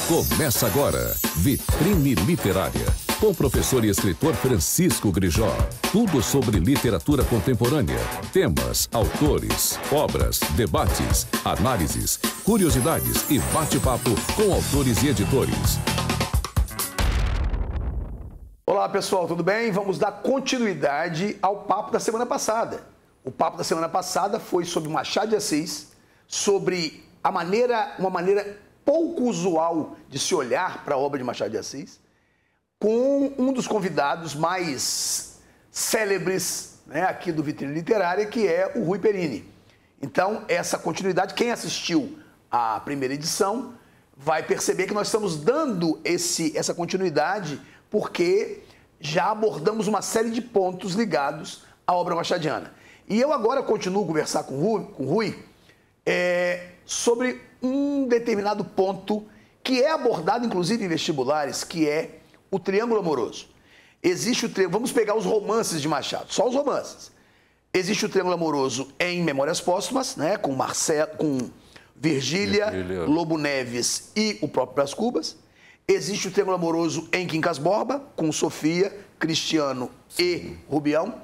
Começa agora, Vitrine Literária, com o professor e escritor Francisco Grijó. Tudo sobre literatura contemporânea, temas, autores, obras, debates, análises, curiosidades e bate-papo com autores e editores. Olá pessoal, tudo bem? Vamos dar continuidade ao papo da semana passada. O papo da semana passada foi sobre Machado de Assis, sobre uma maneira pouco usual de se olhar para a obra de Machado de Assis, com um dos convidados mais célebres, né, aqui do Vitrine Literária, que é o Rui Perini. Então, essa continuidade, quem assistiu à primeira edição vai perceber que nós estamos dando essa continuidade porque já abordamos uma série de pontos ligados à obra machadiana. E eu agora continuo a conversar com o Rui sobre um determinado ponto que é abordado, inclusive, em vestibulares, que é o triângulo amoroso. Existe o triângulo... Vamos pegar os romances de Machado, só os romances. Existe o triângulo amoroso em Memórias Póstumas, né, com Virgília, Lobo Neves e o próprio Brás Cubas. Existe o triângulo amoroso em Quincas Borba, com Sofia, Cristiano e Rubião.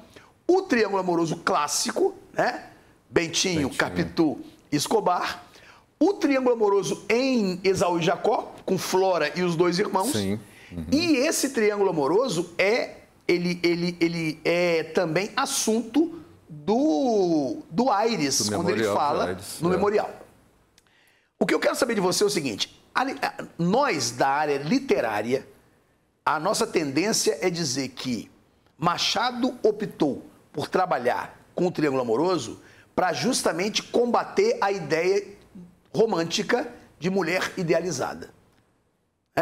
O triângulo amoroso clássico, né? Bentinho, Capitu e Escobar. O triângulo amoroso em Esaú e Jacó, com Flora e os dois irmãos. Sim. Uhum. E esse triângulo amoroso ele é também assunto do Aires, quando ele fala Aires, no Memorial. O que eu quero saber de você é o seguinte: nós da área literária, a nossa tendência é dizer que Machado optou por trabalhar com o triângulo amoroso para justamente combater a ideia romântica de mulher idealizada.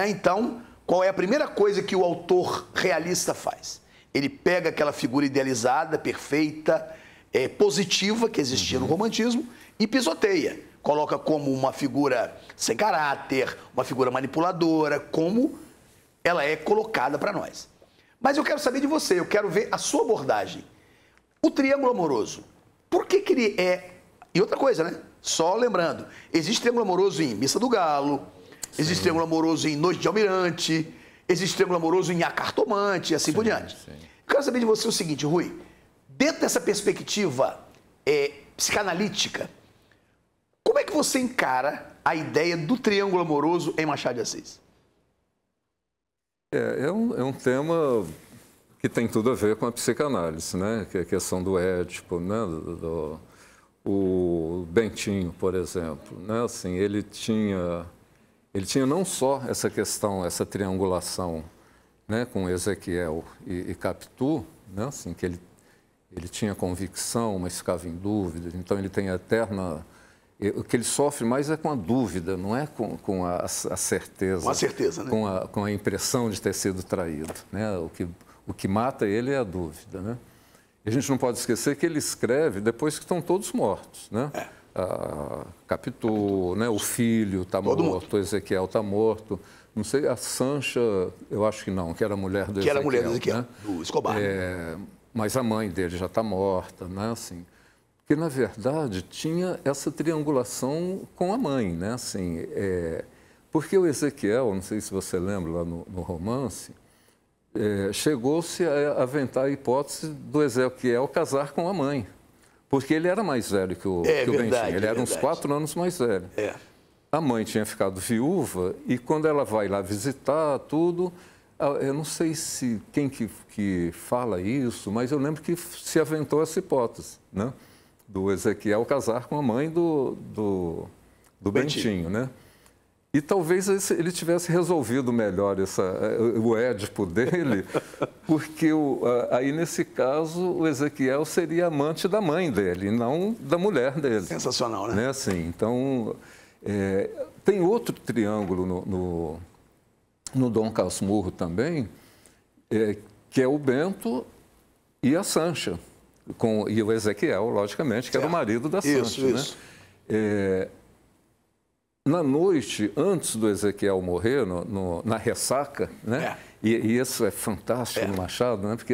Então, qual é a primeira coisa que o autor realista faz? Ele pega aquela figura idealizada, perfeita, positiva, que existia no romantismo, e pisoteia. Coloca como uma figura sem caráter, uma figura manipuladora, como ela é colocada para nós. Mas eu quero saber de você, eu quero ver a sua abordagem. O triângulo amoroso, por que ele é... E outra coisa, né? Só lembrando, existe triângulo amoroso em Missa do Galo, existe triângulo amoroso em Noite de Almirante, existe triângulo amoroso em A Cartomante e assim por diante. Eu quero saber de você o seguinte, Rui, dentro dessa perspectiva psicanalítica, como é que você encara a ideia do triângulo amoroso em Machado de Assis? É um tema que tem tudo a ver com a psicanálise, né? Que é a questão do Édipo, né? O Bentinho, por exemplo, né? Assim, ele tinha não só essa questão, essa triangulação, né? Com Ezequiel e Capitu, né? Assim, que ele tinha convicção, mas ficava em dúvida. Então ele tem a eterna... O que ele sofre mais é com a dúvida, não é com a certeza. Com a certeza, né? Com a impressão de ter sido traído, né? O que mata ele é a dúvida, né? E a gente não pode esquecer que ele escreve depois que estão todos mortos, né? Capitu, né? O filho está morto, o Ezequiel está morto. Não sei, a Sancha, eu acho que não, que era a mulher do Ezequiel. Que era a mulher do Ezequiel, né? do Escobar. Mas a mãe dele já está morta, né? Assim, porque, na verdade, tinha essa triangulação com a mãe, né? Assim, porque o Ezequiel, não sei se você lembra lá no romance, chegou-se a aventar a hipótese do Ezequiel casar com a mãe, porque ele era mais velho que o Bentinho, ele era uns 4 anos mais velho. A mãe tinha ficado viúva e quando ela vai lá visitar tudo, eu não sei se quem que fala isso, mas eu lembro que se aventou essa hipótese, né? Do Ezequiel casar com a mãe do Bentinho, né? E talvez ele tivesse resolvido melhor o Édipo dele, porque aí, nesse caso, o Ezequiel seria amante da mãe dele, não da mulher dele. Sensacional, né? Assim, então, tem outro triângulo no Dom Casmurro também, que é o Bento e a Sancha. E o Ezequiel, logicamente, que era o marido da Sancha. Isso. Né? Na noite, antes do Ezequiel morrer, na ressaca, né? E isso é fantástico no Machado, né? Porque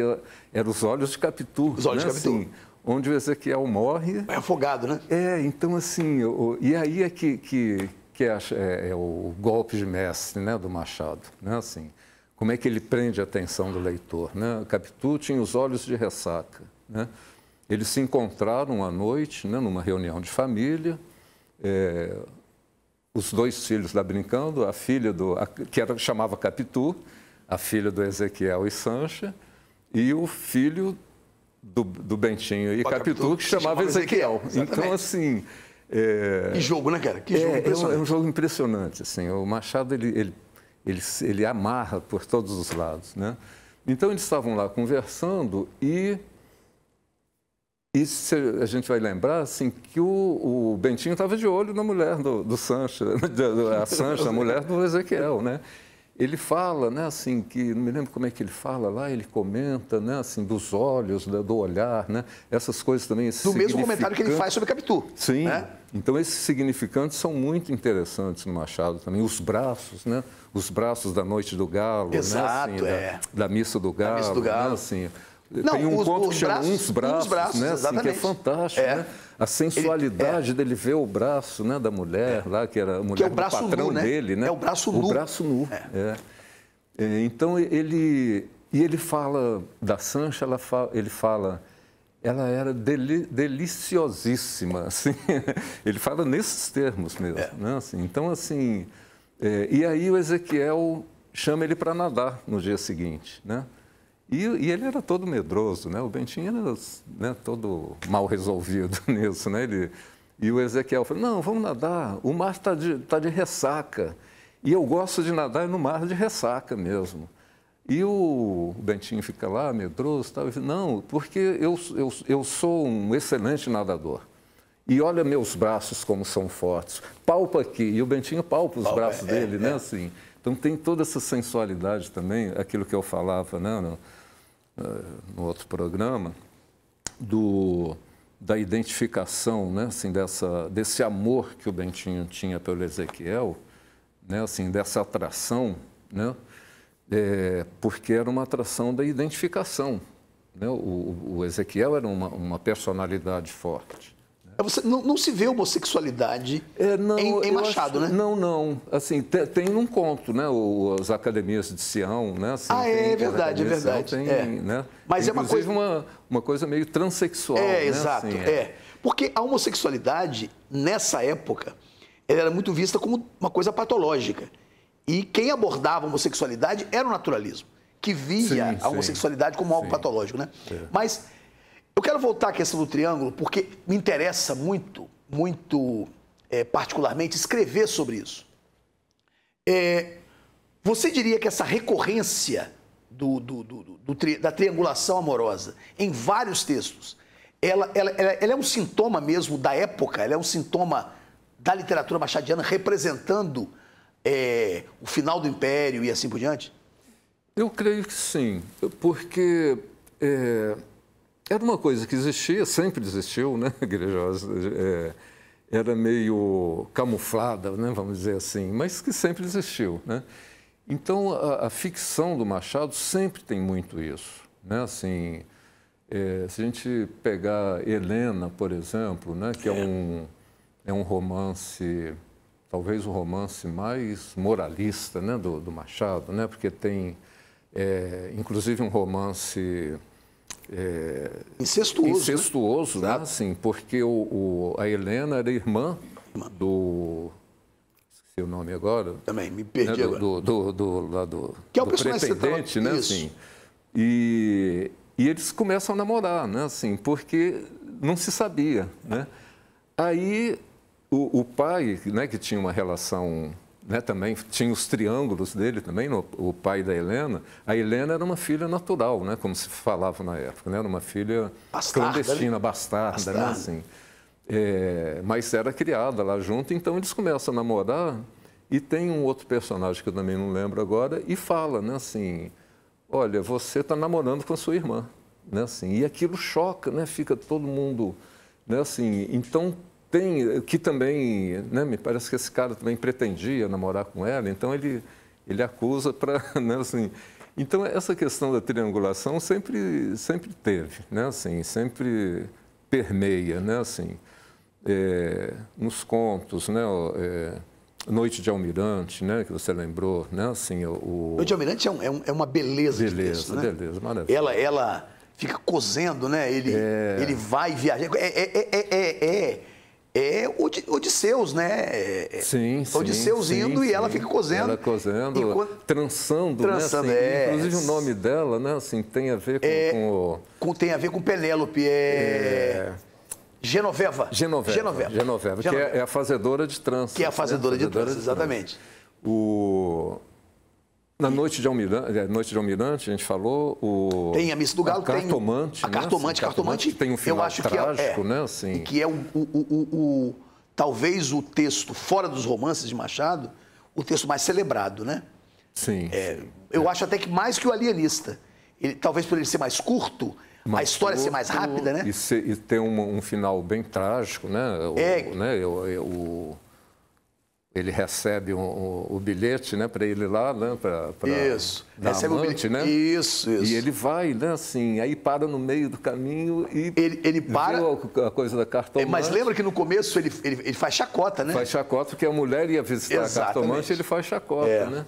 eram os olhos de Capitu. Os olhos de Capitu. Assim, onde o Ezequiel morre... É afogado, né? Então assim, e aí é que que é o golpe de mestre, né, do Machado, né, assim, como é que ele prende a atenção do leitor, né? Capitu tinha os olhos de ressaca, né? Eles se encontraram à noite, né, numa reunião de família, os dois filhos lá brincando, a filha chamava Capitu, a filha do Ezequiel e Sancha, e o filho do Bentinho e Capitu, que chamava Ezequiel. Então, assim... Que jogo, né, cara? Que jogo impressionante. É um jogo impressionante, assim. O Machado, ele amarra por todos os lados, né? Então, eles estavam lá conversando e a gente vai lembrar, assim, que o Bentinho estava de olho na mulher do Sancha, a Sancha, a mulher do Ezequiel, né? Ele fala, né, assim, que não me lembro como é que ele fala lá, ele comenta, né, assim, dos olhos, do olhar, né, essas coisas também. Do mesmo comentário que ele faz sobre Capitu. Sim. Né? Então esses significantes são muito interessantes no Machado também. Os braços, né, os braços da Noite do Galo, exato, né, assim, da Missa do Galo, Missa do Galo. Né, assim. Não, tem um conto que chama Uns Braços, né, assim, que é fantástico, né? A sensualidade dele ver o braço, né, da mulher lá, que era a mulher do patrão nu, né? dele, né? É o braço nu. O braço nu, então ele fala da Sancha, ele fala, ela era deliciosíssima, assim, ele fala nesses termos mesmo, né? Assim, então, assim, e aí o Ezequiel chama ele para nadar no dia seguinte, né? E ele era todo medroso, né? O Bentinho era, né, todo mal resolvido nisso, né? E o Ezequiel falou, não, vamos nadar, o mar está de ressaca. E eu gosto de nadar no mar de ressaca mesmo. E o Bentinho fica lá, medroso, tal, e fala, não, porque eu sou um excelente nadador. E olha meus braços como são fortes. Palpa aqui. E o Bentinho palpa os braços dele, né? Assim. Então tem toda essa sensualidade também, aquilo que eu falava, né, no outro programa, da identificação, né, assim, desse amor que o Bentinho tinha pelo Ezequiel, né, assim, dessa atração, né, porque era uma atração da identificação. Né? O Ezequiel era uma personalidade forte. Você não se vê homossexualidade em Machado, né? Não. Assim, tem um conto, né? As Academias de Sião, né? Assim, é verdade. Né? Mas tem, é uma coisa meio transexual. Exato. Assim, Porque a homossexualidade, nessa época, ela era muito vista como uma coisa patológica. E quem abordava a homossexualidade era o naturalismo, que via a homossexualidade como algo patológico, né? Mas eu quero voltar à questão do triângulo, porque me interessa muito particularmente, escrever sobre isso. Você diria que essa recorrência da triangulação amorosa em vários textos, ela é um sintoma mesmo da época, ela é um sintoma da literatura machadiana representando o final do Império e assim por diante? Eu creio que sim, porque era uma coisa que existia, sempre existiu, né, Igrejosa? Era meio camuflada, né, vamos dizer assim, mas que sempre existiu, né? Então, a ficção do Machado sempre tem muito isso, né? Assim, se a gente pegar Helena, por exemplo, né, que é um romance, talvez o romance mais moralista, né, do Machado, né, porque tem, inclusive, um romance incestuoso, né? Assim, porque a Helena era irmã do... Esqueci o nome agora. Também, me perdi, né? do que é o personagem pretendente, né? Assim, e eles começam a namorar, né? Assim, porque não se sabia, né? Aí o pai, né, que tinha uma relação... Né, também tinha os triângulos dele também, o pai da Helena. A Helena era uma filha natural, né, como se falava na época, né, era uma filha clandestina, bastarda. Né, assim. Mas era criada lá junto, então eles começam a namorar e tem um outro personagem que eu também não lembro agora e fala, né, assim, olha, você está namorando com a sua irmã, né, assim, e aquilo choca, né, fica todo mundo, né, assim, então... que também, né, me parece que esse cara também pretendia namorar com ela, então ele acusa para, né, assim, então essa questão da triangulação sempre teve, né, assim, sempre permeia, né, assim, nos contos, né, Noite de Almirante, né, que você lembrou, né, assim, Noite de Almirante é uma beleza de texto, né? Beleza, maravilha. Ela fica cozendo, né? Ele vai viajar. Odisseus, né? Sim, Odisseus indo e ela fica cozendo. Ela cozendo, trançando, né? Assim, inclusive o nome dela, né? Assim, tem a ver com tem a ver com Penélope, Genoveva, que é a fazedora de tranças. Que é a fazedora de tranças, exatamente. Na Noite de Almirante, a gente falou tem a Missa do Galo, a Cartomante, tem a Cartomante, né? Cartomante tem um final eu acho trágico, né? Assim. E que é talvez o texto, fora dos romances de Machado, o texto mais celebrado, né? Sim. Eu acho até que mais que o Alienista. Talvez por ele ser mais curto, a história ser mais rápida, né? E ter um final bem trágico, né? Ele recebe o bilhete, né, para ele lá, né, para recebe amante, o bilhete, né? Isso. E ele vai, né, assim, aí para no meio do caminho e ele para vê a coisa da cartomante. Mas lembra que no começo ele faz chacota, né? Faz chacota porque a mulher ia visitar a cartomante, ele faz chacota, né?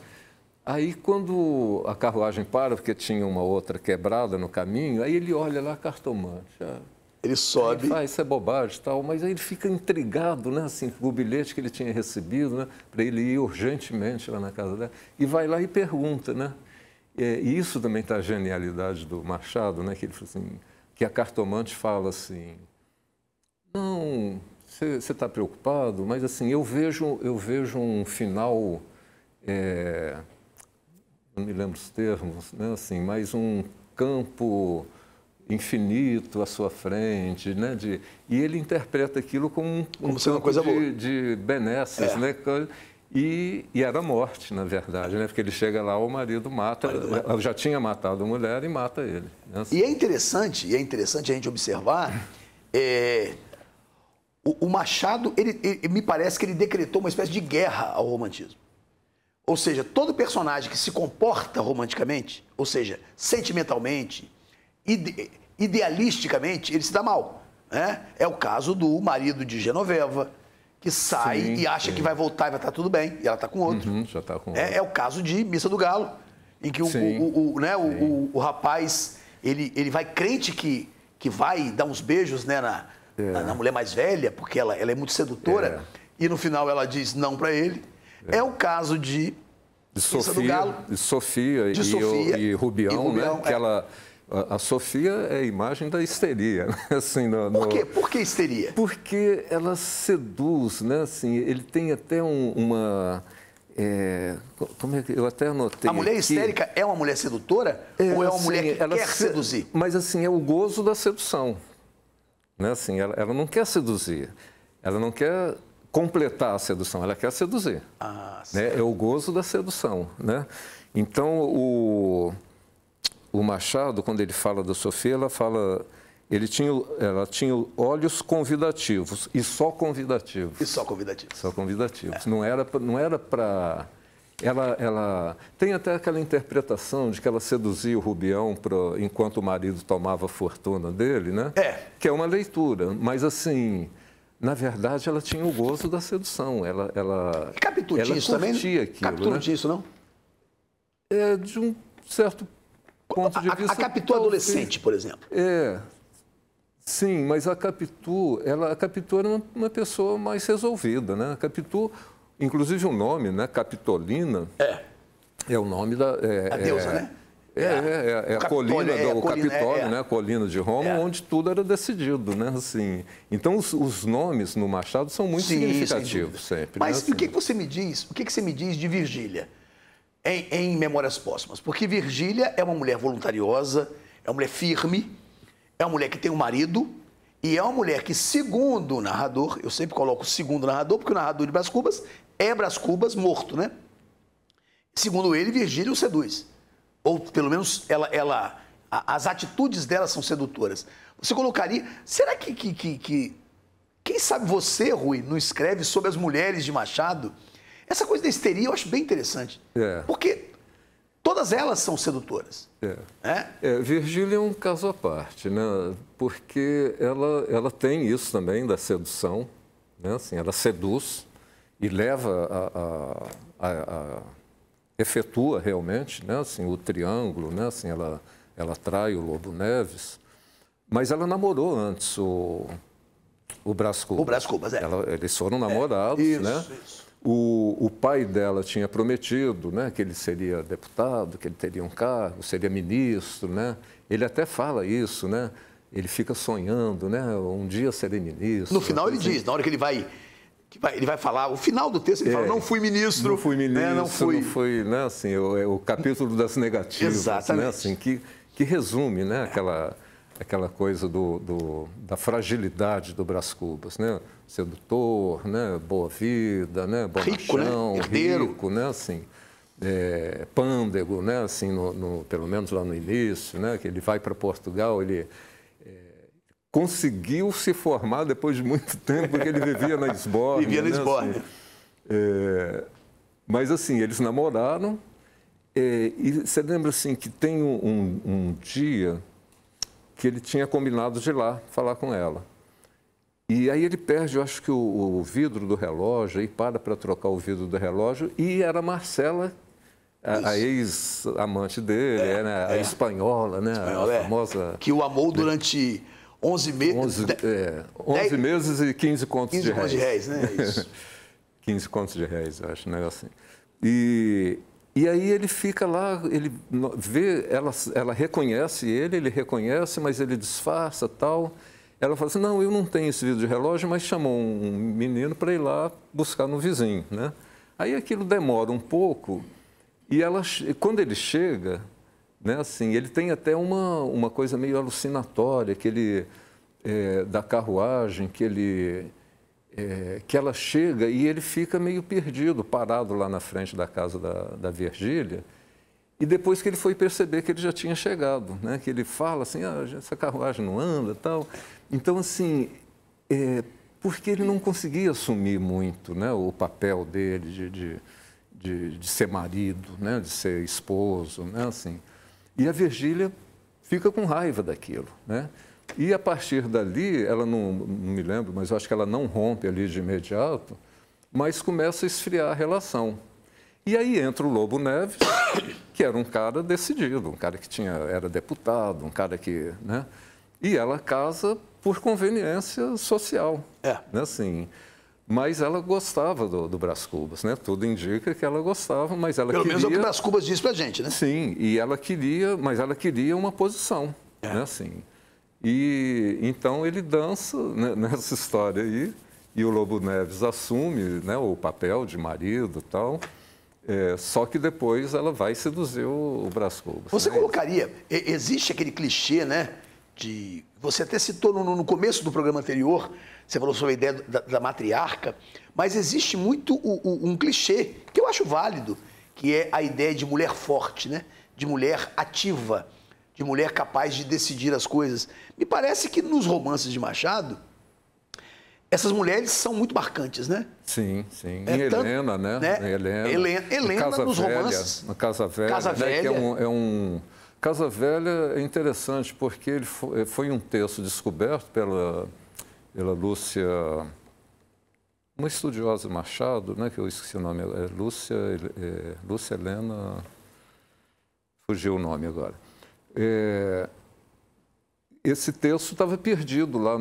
Aí quando a carruagem para, porque tinha uma outra quebrada no caminho, aí ele olha lá a cartomante. Ele sobe. Isso é bobagem e tal, mas aí ele fica intrigado, né, assim, com o bilhete que ele tinha recebido, né, para ele ir urgentemente lá na casa dela, e vai lá e pergunta, né? E isso também está a genialidade do Machado, né, que ele fala assim, que a cartomante fala assim, não, você está preocupado, mas assim, eu vejo um final, não me lembro os termos, né, assim, mas um campo infinito à sua frente, né? E ele interpreta aquilo como um sendo uma coisa boa de benesses, né? E era a morte, na verdade, né? Porque ele chega lá, o marido mata, ela já tinha matado a mulher e mata ele. Né? E é interessante a gente observar, o Machado, ele me parece que ele decretou uma espécie de guerra ao romantismo. Ou seja, todo personagem que se comporta romanticamente, ou seja, sentimentalmente, idealisticamente, ele se dá mal. Né? É o caso do marido de Genoveva, que sai e acha que vai voltar e vai estar tudo bem, e ela está com outro. Já tá com outro. É o caso de Missa do Galo, em que o rapaz, ele vai crente que vai dar uns beijos, né, na mulher mais velha, porque ela é muito sedutora, e no final ela diz não para ele. É o caso de Missa do Galo. De Sofia e Rubião, né? Que a Sofia é a imagem da histeria. Assim, Por quê? Por que histeria? Porque ela seduz, né? Assim, ele tem até uma... como é que eu até anotei? A mulher histérica é uma mulher sedutora ou é uma mulher que quer seduzir? Mas assim, é o gozo da sedução. Né? Assim, ela não quer seduzir. Ela não quer completar a sedução, ela quer seduzir. Né? É o gozo da sedução. Né? Então, o Machado, quando ele fala da Sofia, ela tinha olhos convidativos e só convidativos. Só convidativos. Não era para... Ela tem até aquela interpretação de que ela seduzia o Rubião enquanto o marido tomava a fortuna dele, né? Que é uma leitura, mas assim... Na verdade, ela tinha o gozo da sedução. Ela Capitu tinha isso também? Capitu não tinha isso, não? De um certo ponto de vista... A Capitu adolescente, por exemplo. Sim, mas a Capitu era uma pessoa mais resolvida, né? A Capitu, inclusive o nome, né? Capitolina, é o nome da... a deusa, né? A colina do Capitólio, né? A colina de Roma, onde tudo era decidido, né? Assim, então, os nomes no Machado são muito significativos sempre. Mas né? Assim, o que você me diz? O que você me diz de Virgília em Memórias Póstumas? Porque Virgília é uma mulher voluntariosa, é uma mulher firme, é uma mulher que tem um marido e é uma mulher que, segundo o narrador, eu sempre coloco o segundo narrador, porque o narrador de Brás Cubas é Brás Cubas morto, né? Segundo ele, Virgília o seduz. Ou, pelo menos, as atitudes dela são sedutoras. Você colocaria... Será que quem sabe você, Rui, não escreve sobre as mulheres de Machado? Essa coisa da histeria eu acho bem interessante. Porque todas elas são sedutoras. Virgília é um caso à parte, né? Porque ela tem isso também da sedução, né? Assim, ela seduz. e efetua realmente, né, assim, o triângulo, né, assim, ela trai o Lobo Neves, mas ela namorou antes o Brás Cubas. O Brás Cubas, Eles foram namorados, né? Isso. O pai dela tinha prometido, né, que ele seria deputado, que ele teria um cargo, seria ministro, né? Ele até fala isso, né? Ele fica sonhando, né? Um dia serei ministro. No final ele diz, na hora que ele vai falar, o final do texto ele fala, não fui ministro. Não fui ministro, né? não fui, né, assim, o capítulo das negativas. Exatamente. Né, assim, que resume, né, aquela coisa da fragilidade do Brás Cubas, né? Sedutor, né? Boa vida, né? Rico, bonachão, né? Herdeiro. Rico, né? Assim, pândego, né? Assim, pelo menos lá no início, né? Que ele vai para Portugal, ele conseguiu se formar depois de muito tempo, porque ele vivia na Esbórnia. Vivia na né? Esbórnia. Assim, mas assim, eles namoraram, e você lembra assim que tem um dia que ele tinha combinado de ir lá falar com ela. E aí ele perde, eu acho que o vidro do relógio, e para trocar o vidro do relógio, e era a Marcela, a ex-amante dele, né? A espanhola, né? A famosa... Que o amou durante 11 meses. 11 meses e 15 contos de réis. 15 contos de réis, né? Isso. 15 contos de réis, eu acho, um negócio assim. E aí ele fica lá, ele vê, ela reconhece ele reconhece, mas ele disfarça, tal. Ela fala assim, não, eu não tenho esse vidro de relógio, mas chamou um menino para ir lá buscar no vizinho, né? Aí aquilo demora um pouco, e quando ele chega, né, assim, ele tem até uma coisa meio alucinatória, da carruagem, que ela chega e ele fica meio perdido, parado lá na frente da casa da Virgília. E depois que ele foi perceber que ele já tinha chegado, né? Que ele fala assim, essa carruagem não anda, tal. Então, assim, porque ele não conseguia assumir muito, né, o papel dele de ser marido, né, de ser esposo, né, assim. E a Virgília fica com raiva daquilo, né? E a partir dali, ela não me lembro, mas eu acho que ela não rompe ali de imediato, mas começa a esfriar a relação. E aí entra o Lobo Neves, que era um cara decidido, um cara que era deputado, um cara que... né? E ela casa por conveniência social. Né? Assim, mas ela gostava do Brás Cubas, né? Tudo indica que ela gostava, mas ela queria... Pelo menos é o que o Brás Cubas diz pra gente, né? Sim, mas ela queria uma posição, né? Assim, e então ele dança, né, nessa história aí, e o Lobo Neves assume, né, o papel de marido e tal. Só que depois ela vai seduzir o Brás Cubas. Você colocaria, existe aquele clichê, né? Você até citou no começo do programa anterior, você falou sobre a ideia da matriarca, mas existe muito um clichê, que eu acho válido, que é a ideia de mulher forte, né? De mulher ativa, de mulher capaz de decidir as coisas. Me parece que nos romances de Machado, essas mulheres são muito marcantes, né? Sim, sim. Em Helena, né? Helena nos romances. Na Casa Velha. Casa Velha. Que Casa Velha é interessante porque ele foi um texto descoberto pela Lúcia, uma estudiosa de Machado, né? Que eu esqueci o nome, Lúcia Helena, fugiu o nome agora. Esse texto estava perdido lá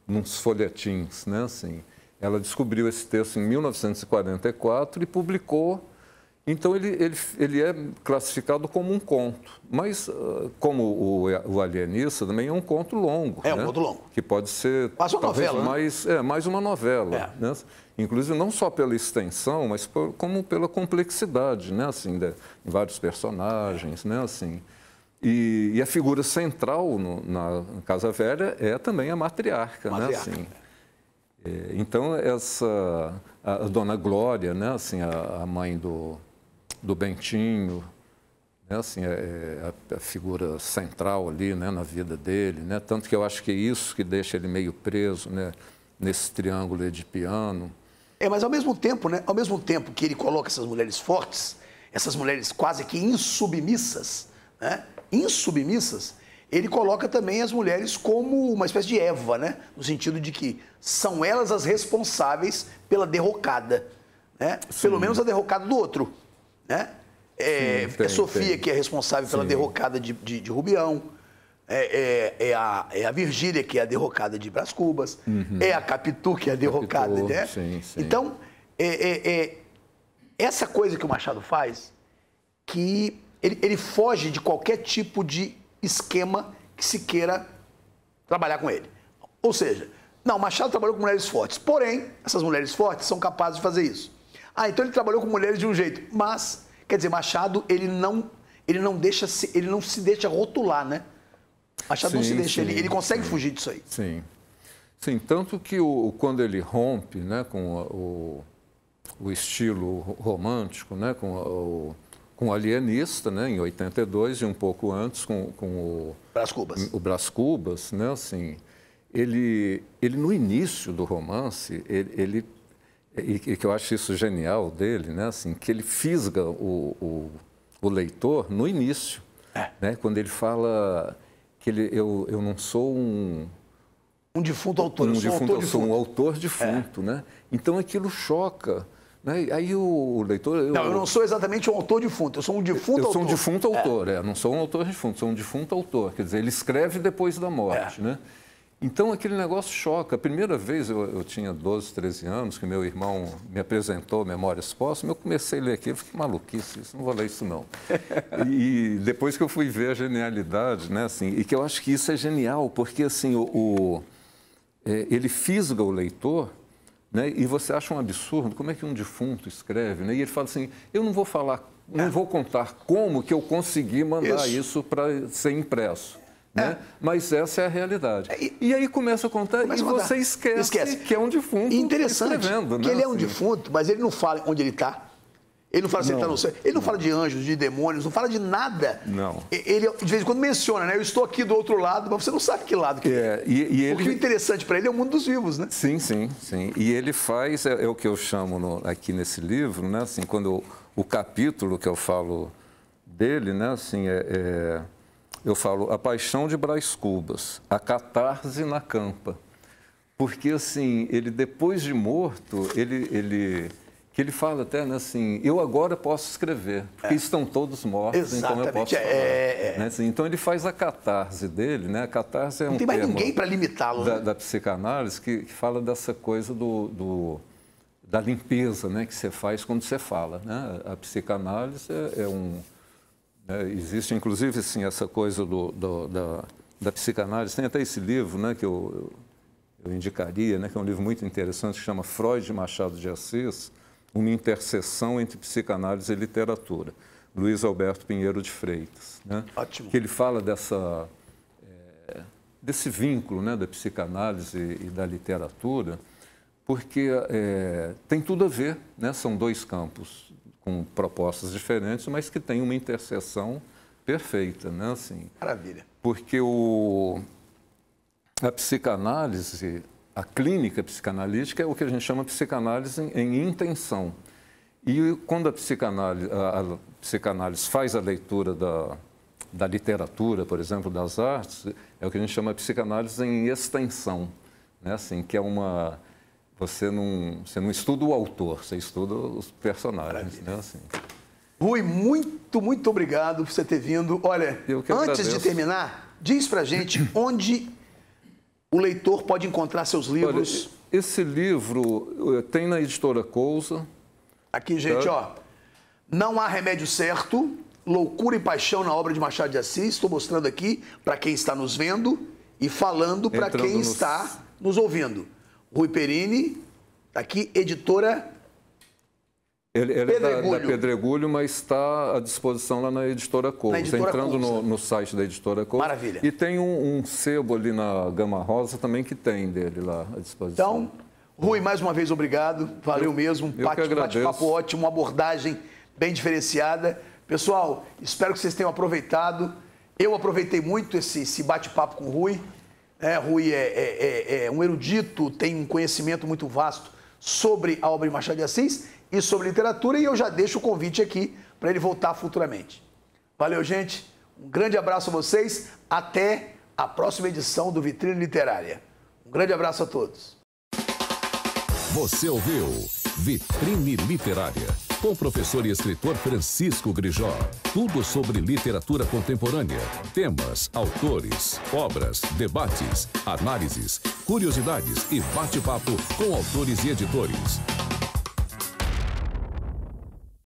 nos folhetins, né? Assim, ela descobriu esse texto em 1944 e publicou. Então, ele é classificado como um conto, mas como o Alienista também é um conto longo. É um conto longo. Que pode ser quase uma novela, mais uma novela. Né? Inclusive, não só pela extensão, mas como pela complexidade, né? Assim, em vários personagens, né? Assim, e a figura central na Casa Velha é também a matriarca. Né? Assim, então, a Dona Glória, né? Assim, a mãe do Bentinho, né? Assim, a figura central ali, né? Na vida dele, né? Tanto que eu acho que é isso que deixa ele meio preso, né? Nesse triângulo edipiano. Mas ao mesmo tempo, né? Ao mesmo tempo que ele coloca essas mulheres fortes, essas mulheres quase que insubmissas, né? Insubmissas, ele coloca também as mulheres como uma espécie de Eva, né? No sentido de que são elas as responsáveis pela derrocada, né? Pelo menos a derrocada do outro, né? É Sofia que é responsável pela derrocada de Rubião, é a Virgília que é a derrocada de Brás Cubas, é a Capitu que é a derrocada, né? Então, essa coisa que o Machado faz, que ele foge de qualquer tipo de esquema que se queira trabalhar com ele. Ou seja, não, Machado trabalhou com mulheres fortes, porém, essas mulheres fortes são capazes de fazer isso. Ah, então ele trabalhou com mulheres de um jeito, mas, quer dizer, Machado, ele não se deixa rotular, né? Machado não se deixa, ele consegue fugir disso aí. Sim, tanto que quando ele rompe, né, com o estilo romântico, né, com o Alienista, né, em 82 e um pouco antes com o Brás Cubas, né, assim, ele no início do romance, e que eu acho isso genial dele, né, assim, que ele fisga o leitor no início, né, quando ele fala que eu não sou um defunto autor, eu sou um autor defunto, né? Então aquilo choca. Né? Aí o leitor... eu não sou exatamente um autor defunto, eu sou um defunto autor. Eu sou um defunto autor, não sou um autor defunto, sou um defunto autor. Quer dizer, ele escreve depois da morte, né? Então aquele negócio choca. A primeira vez eu tinha 12, 13 anos, que meu irmão me apresentou Memórias Póstumas, eu comecei a ler aquilo, eu fiquei maluquice, não vou ler isso não. E depois que eu fui ver a genialidade, né, assim, e que eu acho que isso é genial, porque assim, ele fisga o leitor, né, e você acha um absurdo, como é que um defunto escreve? Né? E ele fala assim, eu não vou falar, não vou contar como que eu consegui mandar isso para ser impresso. Né? Mas essa é a realidade. E aí começa a contar e você esquece que é um defunto. Interessante escrevendo, que né? ele é um defunto, mas ele não fala onde ele está. Ele não fala se ele está no céu. Ele não fala de anjos, de demônios, não fala de nada. Não. Ele, de vez em quando, menciona, né? Eu estou aqui do outro lado, mas você não sabe que lado que é. Porque o interessante para ele é o mundo dos vivos, né? Sim. E ele faz, é o que eu chamo aqui nesse livro, né? Assim, quando o capítulo que eu falo dele, né? Assim, eu falo a paixão de Brás Cubas, a catarse na campa. Porque, assim, ele depois de morto, que ele fala até, né, assim, eu agora posso escrever, porque estão todos mortos, então eu posso falar. Né, assim, então ele faz a catarse dele, né? A catarse é não tem mais ninguém para limitá-lo. Da psicanálise que fala dessa coisa da limpeza, né, que você faz quando você fala. Né? A psicanálise existe, inclusive, assim, essa coisa da psicanálise. Tem até esse livro, né, que eu indicaria, né, que é um livro muito interessante, que chama Freud e Machado de Assis, uma interseção entre psicanálise e literatura. Luiz Alberto Pinheiro de Freitas. Né? Ótimo. Que ele fala desse vínculo, né, da psicanálise e da literatura, porque tem tudo a ver, né? São dois campos com propostas diferentes, mas que têm uma interseção perfeita, né? Assim, maravilha. Porque a psicanálise, a clínica psicanalítica é o que a gente chama de psicanálise em intenção. E quando a psicanálise faz a leitura da literatura, por exemplo, das artes, é o que a gente chama de psicanálise em extensão, né? Assim, que é uma... Você não estuda o autor, você estuda os personagens. Né? Assim. Rui, muito obrigado por você ter vindo. Olha, antes de terminar, diz pra gente onde o leitor pode encontrar seus livros. Olha, esse livro tem na editora Cousa. Aqui, gente, ó. Não há remédio certo, loucura e paixão na obra de Machado de Assis. Estou mostrando aqui para quem está nos vendo e falando para quem está nos ouvindo. Rui Perini, tá aqui, editora Ele é da Pedregulho, mas está à disposição lá na editora Cousa. Entrando no site da editora Cousa. Maravilha. E tem um sebo ali na Gama Rosa também que tem dele lá à disposição. Então, Rui, mais uma vez, obrigado. Valeu mesmo. Bate-papo ótimo, uma abordagem bem diferenciada. Pessoal, espero que vocês tenham aproveitado. Eu aproveitei muito esse bate-papo com o Rui. Rui é um erudito, tem um conhecimento muito vasto sobre a obra de Machado de Assis e sobre literatura, e eu já deixo o convite aqui para ele voltar futuramente. Valeu, gente. Um grande abraço a vocês. Até a próxima edição do Vitrine Literária. Um grande abraço a todos. Você ouviu Vitrine Literária, com o professor e escritor Francisco Grijó. Tudo sobre literatura contemporânea, temas, autores, obras, debates, análises, curiosidades e bate-papo com autores e editores.